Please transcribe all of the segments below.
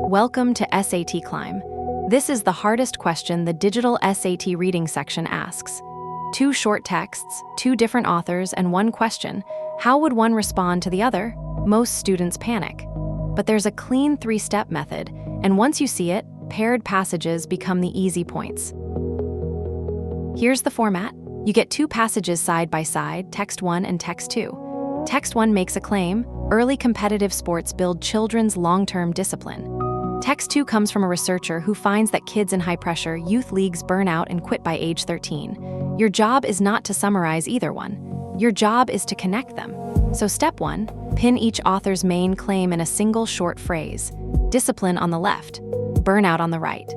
Welcome to SAT Climb. This is the hardest question the digital SAT reading section asks. 2 short texts, 2 different authors, and 1 question. How would one respond to the other? Most students panic. But there's a clean 3-step method, and once you see it, paired passages become the easy points. Here's the format. You get 2 passages side by side, text 1 and text 2. Text 1 makes a claim: early competitive sports build children's long-term discipline. Text 2 comes from a researcher who finds that kids in high-pressure youth leagues burn out and quit by age 13. Your job is not to summarize either one. Your job is to connect them. So step 1, pin each author's main claim in a single short phrase. Discipline on the left, burnout on the right.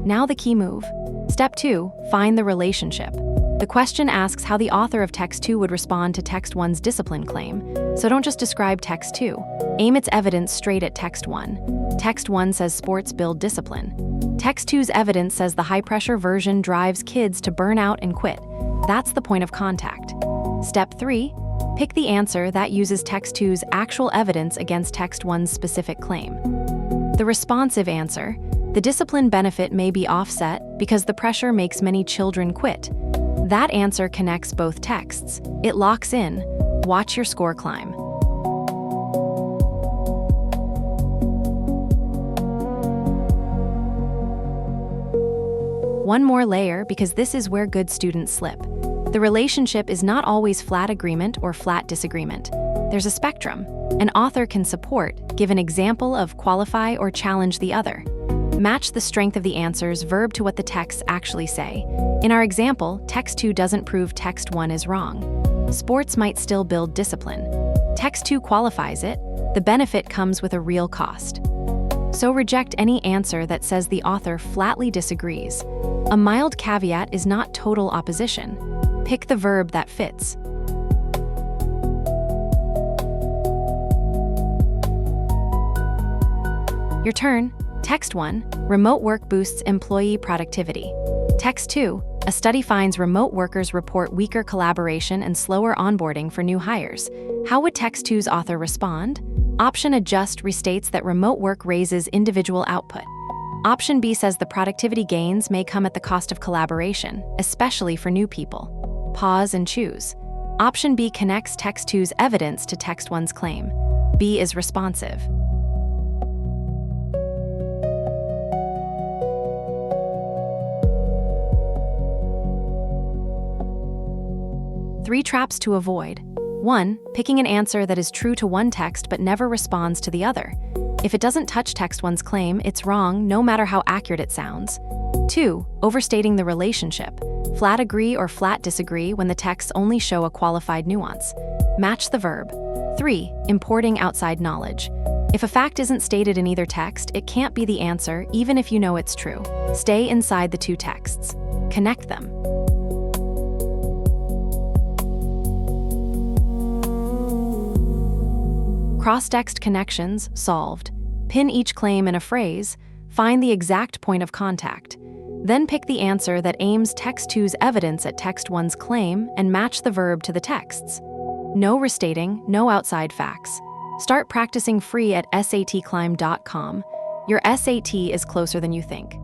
Now the key move. Step 2, find the relationship. The question asks how the author of text 2 would respond to text 1's discipline claim, so don't just describe text 2. Aim its evidence straight at text 1. Text 1 says sports build discipline. Text 2's evidence says the high-pressure version drives kids to burn out and quit. That's the point of contact. Step 3, pick the answer that uses text 2's actual evidence against text 1's specific claim. The responsive answer: the discipline benefit may be offset because the pressure makes many children quit. That answer connects both texts. It locks in. Watch your score climb. One more layer, because this is where good students slip. The relationship is not always flat agreement or flat disagreement. There's a spectrum. An author can support, give an example of, qualify, or challenge the other. Match the strength of the answer's verb to what the texts actually say. In our example, text 2 doesn't prove text 1 is wrong. Sports might still build discipline. Text 2 qualifies it. The benefit comes with a real cost. So reject any answer that says the author flatly disagrees. A mild caveat is not total opposition. Pick the verb that fits. Your turn. Text 1, remote work boosts employee productivity. Text 2, a study finds remote workers report weaker collaboration and slower onboarding for new hires. How would text 2's author respond? Option adjust restates that remote work raises individual output. Option B says the productivity gains may come at the cost of collaboration, especially for new people. Pause and choose. Option B connects text 2's evidence to text 1's claim. B is responsive. Three traps to avoid. 1. Picking an answer that is true to one text but never responds to the other. If it doesn't touch text 1's claim, it's wrong no matter how accurate it sounds. 2. Overstating the relationship. Flat agree or flat disagree when the texts only show a qualified nuance. Match the verb. 3. Importing outside knowledge. If a fact isn't stated in either text, it can't be the answer even if you know it's true. Stay inside the 2 texts. Connect them. Cross-text connections solved. Pin each claim in a phrase, find the exact point of contact. Then pick the answer that aims text 2's evidence at text 1's claim and match the verb to the texts. No restating, no outside facts. Start practicing free at satclimb.com. Your SAT is closer than you think.